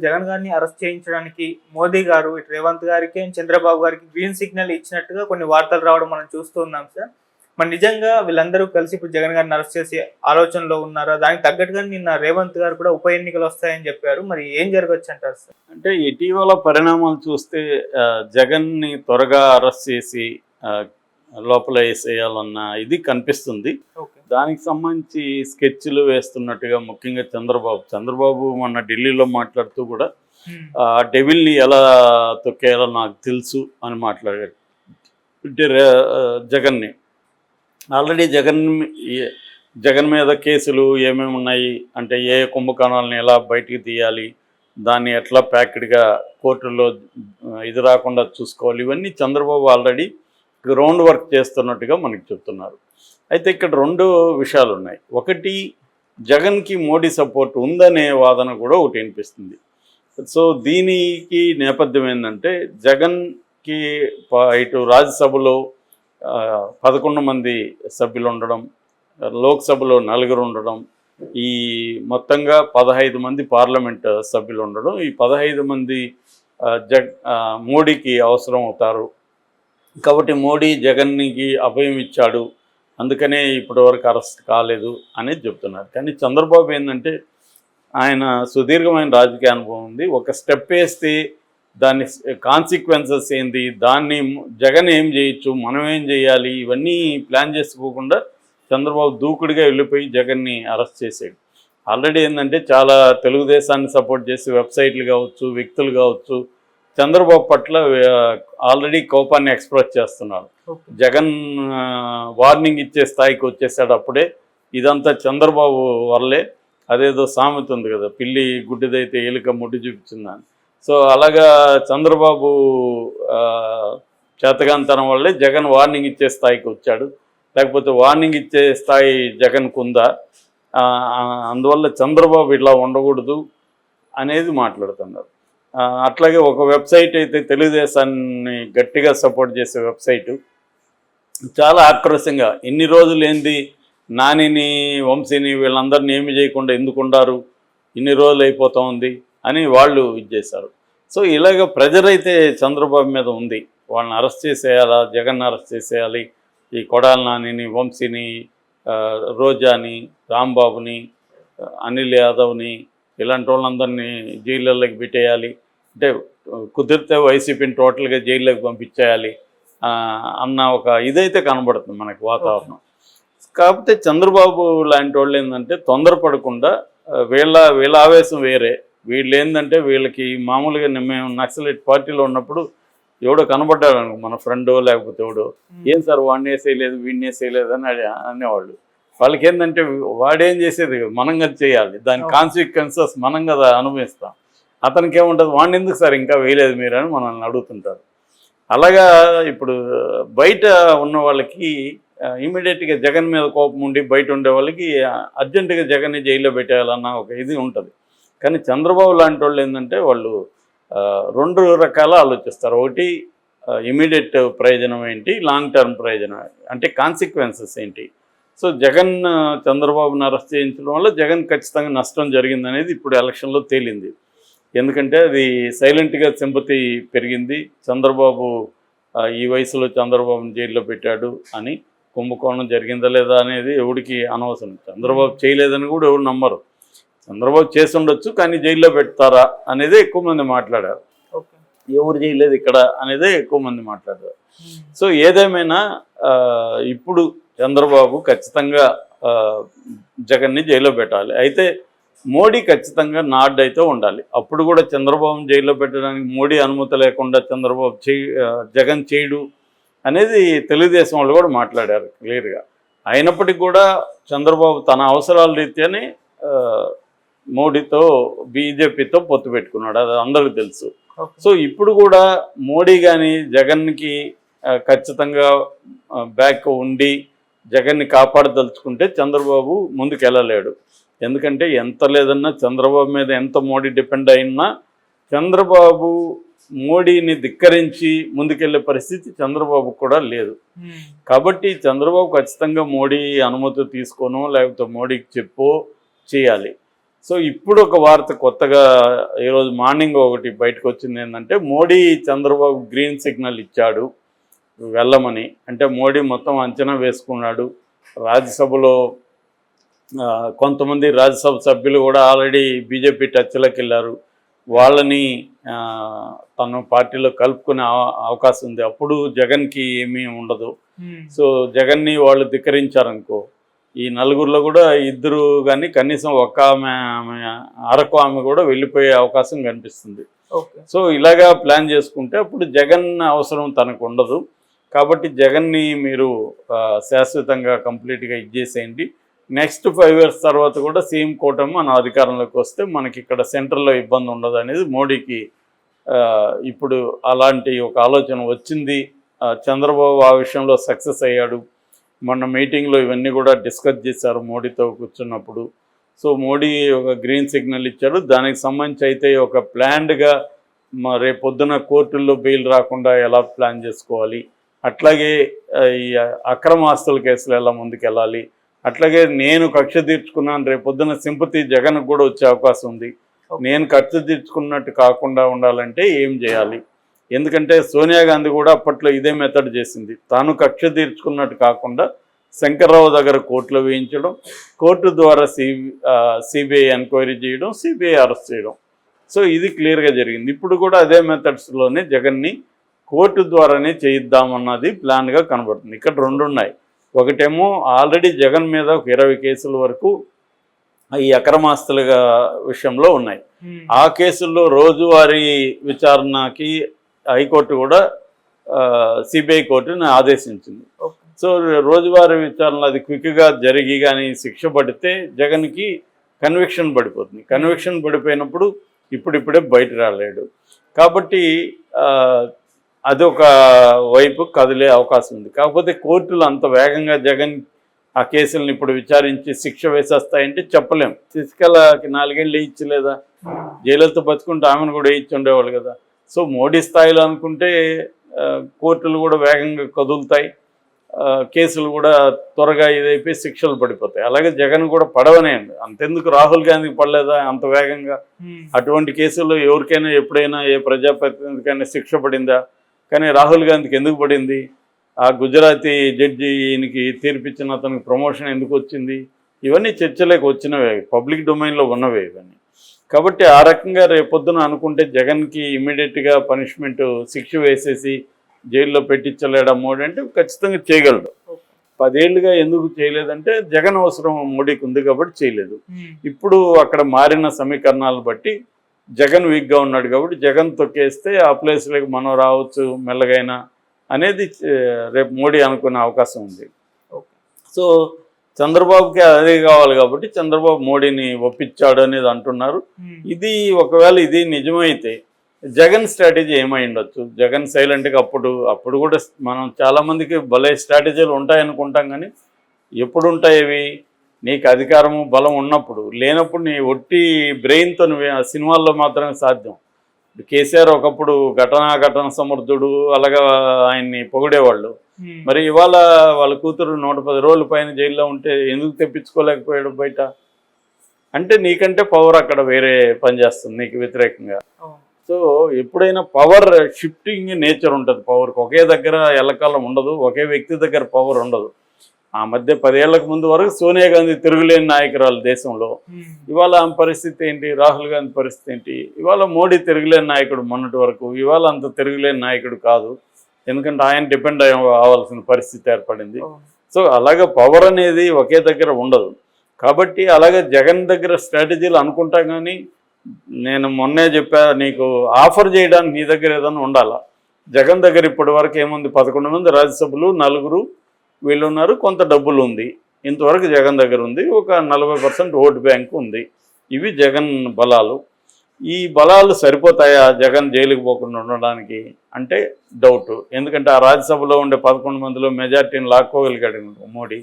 జగన్ గారిని అరెస్ట్ చేయించడానికి మోదీ గారు ఇటు రేవంత్ గారికి చంద్రబాబు గారికి గ్రీన్ సిగ్నల్ ఇచ్చినట్టుగా కొన్ని వార్తలు రావడం మనం చూస్తూ ఉన్నాం సార్. మరి నిజంగా వీళ్ళందరూ కలిసి ఇప్పుడు జగన్ గారిని అరెస్ట్ చేసే ఆలోచనలో ఉన్నారా? దానికి తగ్గట్టుగా నిన్న రేవంత్ గారు కూడా ఉప ఎన్నికలు వస్తాయని చెప్పారు. మరి ఏం జరగచ్చు అంటారు సార్? అంటే ఇటీవల పరిణామాలు చూస్తే జగన్ని త్వరగా అరెస్ట్ చేసి లోపల వేసేయాలన్న ఇది కనిపిస్తుంది. దానికి సంబంధించి స్కెచ్లు వేస్తున్నట్టుగా ముఖ్యంగా చంద్రబాబు మొన్న ఢిల్లీలో మాట్లాడుతూ కూడా డెవిల్ని ఎలా తొక్కేయాలో నాకు తెలుసు అని మాట్లాడాడు. అంటే జగన్ని ఆల్రెడీ జగన్ మీద కేసులు ఏమేమి ఉన్నాయి అంటే ఏ కుంభకోణాలను ఎలా బయటికి తీయాలి, దాన్ని ఎట్లా ప్యాక్డ్గా కోర్టులో ఇది రాకుండా చూసుకోవాలి, ఇవన్నీ చంద్రబాబు ఆల్రెడీ గ్రౌండ్ వర్క్ చేస్తున్నట్టుగా మనకి చెప్తున్నారు. అయితే ఇక్కడ రెండు విషయాలు ఉన్నాయి. ఒకటి, జగన్కి మోడీ సపోర్ట్ ఉందనే వాదన కూడా ఒకటి వినిపిస్తుంది. సో దీనికి నేపథ్యం ఏంటంటే జగన్కి ఇటు రాజ్యసభలో 11 మంది సభ్యులు ఉండడం, లోక్సభలో 4 ఉండడం, ఈ మొత్తంగా 15 మంది పార్లమెంట్ సభ్యులు ఉండడం, ఈ 15 మంది మోడీకి అవసరం అవుతారు కాబట్టి మోడీ జగన్కి అభయం ఇచ్చాడు, అందుకనే ఇప్పటివరకు అరెస్ట్ కాలేదు అనేది చెప్తున్నారు. కానీ చంద్రబాబు ఏంటంటే ఆయన సుదీర్ఘమైన రాజకీయ అనుభవం ఉంది. ఒక స్టెప్ వేస్తే దాని కాన్సిక్వెన్సెస్ ఏంది, దాన్ని జగన్ ఏం చేయొచ్చు, మనం ఏం చేయాలి, ఇవన్నీ ప్లాన్ చేసుకోకుండా చంద్రబాబు దూకుడిగా వెళ్ళిపోయి జగన్ని అరెస్ట్ చేసాడు. ఆల్రెడీ ఏంటంటే చాలా తెలుగుదేశాన్ని సపోర్ట్ చేసి వెబ్సైట్లు కావచ్చు, వ్యక్తులు కావచ్చు, చంద్రబాబు పట్ల ఆల్రెడీ కోపాన్ని ఎక్స్ప్రెస్ చేస్తున్నారు. జగన్ వార్నింగ్ ఇచ్చే స్థాయికి వచ్చేసాడు. అప్పుడే ఇదంతా చంద్రబాబు వల్లే. అదేదో సామెత ఉంది కదా, పిల్లి గుడ్డిదైతే ఎలుక ముడ్డి చూపించిందని. సో అలాగా చంద్రబాబు చేతగాంతనం వల్లే జగన్ వార్నింగ్ ఇచ్చే స్థాయికి వచ్చాడు. లేకపోతే వార్నింగ్ ఇచ్చే స్థాయి జగన్కు ఉందా, అందువల్ల చంద్రబాబు ఇలా ఉండకూడదు అనేది మాట్లాడుతున్నారు. అట్లాగే ఒక వెబ్సైట్ అయితే తెలుగుదేశాన్ని గట్టిగా సపోర్ట్ చేసే వెబ్సైటు చాలా ఆక్రోశంగా ఇన్ని రోజులు ఏంది నానిని వంశీని వీళ్ళందరినీ ఏమి చేయకుండా ఎందుకుండారు, ఇన్ని రోజులు అయిపోతూ ఉంది అని వాళ్ళు ఇచ్చేశారు. సో ఇలాగ ప్రెజర్ అయితే చంద్రబాబు మీద ఉంది. వాళ్ళని అరెస్ట్ చేసేయాలా, జగన్ అరెస్ట్ చేసేయాలి, ఈ కొడాలి నానిని, వంశీని, రోజాని, రాంబాబుని, అనిల్ యాదవ్ని, ఇలాంటి వాళ్ళందరినీ జైళ్ళకి పెట్టేయాలి, అంటే కుదిరితే వైసీపీని టోటల్గా జైల్లోకి పంపించేయాలి అన్న ఒక ఇదైతే కనబడుతుంది మనకు వాతావరణం. కాకపోతే చంద్రబాబు లాంటి వాళ్ళు ఏంటంటే తొందరపడకుండా వీళ్ళ ఆవేశం వేరే. వీళ్ళు ఏంటంటే వీళ్ళకి మామూలుగా మేము నక్సలైట్ పార్టీలో ఉన్నప్పుడు ఎవడో కనబడ్డాడు అనుకో, మన ఫ్రెండో లేకపోతే ఎవడో, ఏం సార్ వాడిని వేసేయలేదు వీడిని వేసేయలేదు అని అనేవాళ్ళు. వాళ్ళకి ఏంటంటే వాడేం చేసేది మనం కదా చేయాలి, దాని కాన్సిక్వెన్సెస్ మనం కదా అనుభవిస్తాం. అతనికి ఏముంటుంది, వాడిని ఎందుకు సార్ ఇంకా వేయలేదు మీరు అని మనల్ని అడుగుతుంటారు. అలాగా ఇప్పుడు బయట ఉన్న వాళ్ళకి ఇమీడియట్గా జగన్ మీద కోపం ఉండి బయట ఉండే వాళ్ళకి అర్జెంటుగా జగన్ని జైల్లో పెట్టేయాలన్న ఒక ఇది ఉంటుంది. కానీ చంద్రబాబు లాంటి వాళ్ళు ఏంటంటే వాళ్ళు 2 రకాల ఆలోచిస్తారు. ఒకటి ఇమీడియట్ ప్రయోజనం ఏంటి, లాంగ్ టర్మ్ ప్రయోజనం అంటే కాన్సిక్వెన్సెస్ ఏంటి. సో జగన్ చంద్రబాబుని అరెస్ట్ చేయించడం వల్ల జగన్ ఖచ్చితంగా నష్టం జరిగిందనేది ఇప్పుడు ఎలక్షన్లో తేలింది. ఎందుకంటే అది సైలెంట్గా సింపతి పెరిగింది. చంద్రబాబు ఈ వయసులో చంద్రబాబుని జైల్లో పెట్టాడు అని, కుంభకోణం జరిగిందా లేదా అనేది ఎవరికి అనవసరం. చంద్రబాబు చేయలేదని కూడా ఎవరు నమ్మరు. చంద్రబాబు చేసి ఉండొచ్చు కానీ జైల్లో పెడతారా అనేదే ఎక్కువ మంది మాట్లాడారు. ఎవరు చేయలేదు ఇక్కడ అనేదే ఎక్కువ మంది మాట్లాడారు. సో ఏదేమైనా ఇప్పుడు చంద్రబాబు ఖచ్చితంగా జగన్ని జైల్లో పెట్టాలి. అయితే మోడీ ఖచ్చితంగా నాడ్ అయితే ఉండాలి. అప్పుడు కూడా చంద్రబాబుని జైల్లో పెట్టడానికి మోడీ అనుమతి లేకుండా జగన్ చేయడు అనేది తెలుగుదేశం వాళ్ళు కూడా మాట్లాడారు క్లియర్గా. అయినప్పటికీ కూడా చంద్రబాబు తన అవసరాల రీత్యానే మోడీతో బీజేపీతో పొత్తు పెట్టుకున్నాడు, అది అందరికీ తెలుసు. సో ఇప్పుడు కూడా మోడీ కానీ జగన్కి ఖచ్చితంగా బ్యాక్ ఉండి జగన్ని కాపాడదలుచుకుంటే చంద్రబాబు ముందుకు వెళ్ళలేడు. ఎందుకంటే ఎంత లేదన్నా చంద్రబాబు మీద ఎంత మోడీ డిపెండ్ అయినా చంద్రబాబు మోడీని ధిక్కరించి ముందుకెళ్లే పరిస్థితి చంద్రబాబు కూడా లేదు. కాబట్టి చంద్రబాబు ఖచ్చితంగా మోడీ అనుమతి తీసుకోనో లేకపోతే మోడీకి చెప్పో చేయాలి. సో ఇప్పుడు ఒక వార్త కొత్తగా ఈరోజు మార్నింగ్ ఒకటి బయటకు వచ్చింది ఏంటంటే, మోడీ చంద్రబాబు గ్రీన్ సిగ్నల్ ఇచ్చాడు వెళ్ళమని. అంటే మోడీ మొత్తం అంచనా వేసుకున్నాడు. రాజ్యసభలో కొంతమంది రాజ్యసభ సభ్యులు కూడా ఆల్రెడీ బీజేపీ టచ్లోకి వెళ్ళారు. వాళ్ళని తన పార్టీలో కలుపుకునే అవకాశం ఉంది. అప్పుడు జగన్కి ఏమీ ఉండదు. సో జగన్ని వాళ్ళు ధిక్కరించారనుకో, ఈ నలుగురిలో కూడా ఇద్దరు కానీ కనీసం ఒక్క ఆమె అరకు ఆమె కూడా వెళ్ళిపోయే అవకాశం కనిపిస్తుంది. సో ఇలాగా ప్లాన్ చేసుకుంటే అప్పుడు జగన్ అవసరం తనకు ఉండదు. కాబట్టి జగన్ని మీరు శాశ్వతంగా కంప్లీట్గా ఇచ్చేసేయండి. నెక్స్ట్ 5 years తర్వాత కూడా సీఎం కూటమి మన అధికారంలోకి వస్తే మనకి ఇక్కడ సెంట్రల్లో ఇబ్బంది ఉండదు అనేది మోడీకి ఇప్పుడు అలాంటి ఒక ఆలోచన వచ్చింది. చంద్రబాబు ఆ విషయంలో సక్సెస్ అయ్యాడు. మొన్న మీటింగ్లో ఇవన్నీ కూడా డిస్కస్ చేశారు మోడీతో కూర్చున్నప్పుడు. సో మోడీ ఒక గ్రీన్ సిగ్నల్ ఇచ్చాడు. దానికి సంబంధించి అయితే ఒక ప్లాన్డ్గా రేపు పొద్దున కోర్టుల్లో బెయిల్ రాకుండా ఎలా ప్లాన్ చేసుకోవాలి, అట్లాగే ఈ అక్రమ ఆస్తుల కేసులు ఎలా ముందుకెళ్ళాలి, అట్లాగే నేను కక్ష తీర్చుకున్నాను రేపు పొద్దున సింపతి జగన్కు కూడా వచ్చే అవకాశం ఉంది. నేను కక్ష తీర్చుకున్నట్టు కాకుండా ఉండాలంటే ఏం చేయాలి? ఎందుకంటే సోనియా గాంధీ కూడా అప్పట్లో ఇదే మెథడ్ చేసింది. తాను కక్ష తీర్చుకున్నట్టు కాకుండా శంకర్రావు దగ్గర కోర్టులో వేయించడం, కోర్టు ద్వారా సిబిఐ ఎంక్వైరీ చేయడం, సిబిఐ అరెస్ట్ చేయడం. సో ఇది క్లియర్గా జరిగింది. ఇప్పుడు కూడా అదే మెథడ్స్లోనే జగన్ని కోర్టు ద్వారానే చేయిద్దామన్నది ప్లాన్గా కనబడుతుంది. ఇక్కడ రెండు ఉన్నాయి. ఒకటేమో ఆల్రెడీ జగన్ మీద ఒక 20 కేసుల వరకు ఈ అక్రమాస్తుల విషయంలో ఉన్నాయి. ఆ కేసుల్లో రోజువారీ విచారణకి హైకోర్టు కూడా సిబిఐ కోర్టుని ఆదేశించింది. సో రోజువారీ విచారణలో అది క్విక్గా జరిగి కానీ శిక్ష పడితే జగన్కి కన్విక్షన్ పడిపోతుంది. కన్విక్షన్ పడిపోయినప్పుడు ఇప్పుడిప్పుడే బయట రాలేడు. కాబట్టి అదొక వైపు కదిలే అవకాశం ఉంది. కాకపోతే కోర్టులు అంత వేగంగా జగన్ ఆ కేసులను ఇప్పుడు విచారించి శిక్ష వేసేస్తాయంటే చెప్పలేం. శశికళకి 4 ఏళ్ళు వేయించలేదా? జైలుతో బతుకుంటే ఆమెను కూడా వేయించి ఉండేవాళ్ళు కదా. సో మోడీ స్థాయిలో అనుకుంటే కోర్టులు కూడా వేగంగా కదులుతాయి, కేసులు కూడా త్వరగా ఇదైపోయి శిక్షలు పడిపోతాయి. అలాగే జగన్ కూడా పడవనేయండి. అంతెందుకు రాహుల్ గాంధీకి పడలేదా అంత వేగంగా? అటువంటి కేసుల్లో ఎవరికైనా ఎప్పుడైనా ఏ ప్రజాప్రతినిధికైనా శిక్ష పడిందా? కానీ రాహుల్ గాంధీకి ఎందుకు పడింది? ఆ గుజరాతీ జడ్జి ఈయనకి తీర్పిచ్చిన అతనికి ప్రమోషన్ ఎందుకు వచ్చింది? ఇవన్నీ చర్చలోకి వచ్చినవే, పబ్లిక్ డొమైన్లో ఉన్నవే ఇవన్నీ. కాబట్టి ఆ రకంగా రేపొద్దున అనుకుంటే జగన్కి ఇమీడియట్గా పనిష్మెంట్ శిక్ష వేసేసి జైల్లో పెట్టించలేడా మోడీ అంటే ఖచ్చితంగా చేయగలడు. 10 ఏళ్ళుగా ఎందుకు చేయలేదంటే జగన్ అవసరం మోడీకి ఉంది కాబట్టి చేయలేదు. ఇప్పుడు అక్కడ మారిన సమీకరణాలు బట్టి జగన్ వీక్గా ఉన్నాడు కాబట్టి జగన్ తొక్కేస్తే ఆ ప్లేస్లోకి మనం రావచ్చు మెల్లగైనా అనేది రేపు మోడీ అనుకునే అవకాశం ఉంది. సో చంద్రబాబుకి అదే కావాలి కాబట్టి చంద్రబాబు మోడీని ఒప్పించాడు అనేది అంటున్నారు. ఇది ఒకవేళ ఇది నిజమైతే జగన్ స్ట్రాటజీ ఏమై ఉండొచ్చు? జగన్ సైలెంట్గా అప్పుడు కూడా మనం చాలామందికి భలే స్ట్రాటజీలు ఉంటాయనుకుంటాం, కానీ ఎప్పుడు ఉంటాయి అవి? నీకు అధికారము బలం ఉన్నప్పుడు, లేనప్పుడు నీ ఒట్టి బ్రెయిన్తో నువ్వు సినిమాల్లో మాత్రమే సాధ్యం. కేసీఆర్ ఒకప్పుడు ఘటన సమర్థుడు, అలాగా ఆయన్ని పొగిడేవాళ్ళు. మరి ఇవాళ వాళ్ళ కూతురు 110 రోజుల పైన జైల్లో ఉంటే ఎందుకు తెప్పించుకోలేకపోయాడు బయట? అంటే నీకంటే పవర్ అక్కడ వేరే పనిచేస్తుంది నీకు వ్యతిరేకంగా. సో ఎప్పుడైనా పవర్ షిఫ్టింగ్ నేచర్ ఉంటుంది. పవర్కి ఒకే దగ్గర ఎల్లకాలం ఉండదు, ఒకే వ్యక్తి దగ్గర పవర్ ఉండదు. ఆ మధ్య 10 ఏళ్లకు ముందు వరకు సోనియా గాంధీ తిరుగులేని నాయకురాలు దేశంలో. ఇవాళ ఆమె పరిస్థితి ఏంటి? రాహుల్ గాంధీ పరిస్థితి ఏంటి? ఇవాళ మోడీ తిరుగులేని నాయకుడు మొన్నటి వరకు, ఇవాళ అంత తిరుగులేని నాయకుడు కాదు. ఎందుకంటే ఆయన డిపెండ్ అవ్వాల్సిన పరిస్థితి ఏర్పడింది. సో అలాగే పవర్ అనేది ఒకే దగ్గర ఉండదు. కాబట్టి అలాగే జగన్ దగ్గర స్ట్రాటజీలు అనుకుంటా, కానీ నేను మొన్నే చెప్పా, నీకు ఆఫర్ చేయడానికి నీ దగ్గర ఏదైనా ఉండాలా. జగన్ దగ్గర ఇప్పటి వరకు ఏముంది? 11 మంది రాజ్యసభలు, 4 వీళ్ళు ఉన్నారు, కొంత డబ్బులు ఉంది. ఇంతవరకు జగన్ దగ్గర ఉంది. ఒక 40% ఓటు బ్యాంకు ఉంది. ఇవి జగన్ బలాలు. ఈ బలాలు సరిపోతాయా జగన్ జైలుకి పోకుండా ఉండడానికి అంటే డౌట్. ఎందుకంటే ఆ రాజ్యసభలో ఉండే 11 మందిలో మెజార్టీని లాక్కోగలిగాడు మోడీ.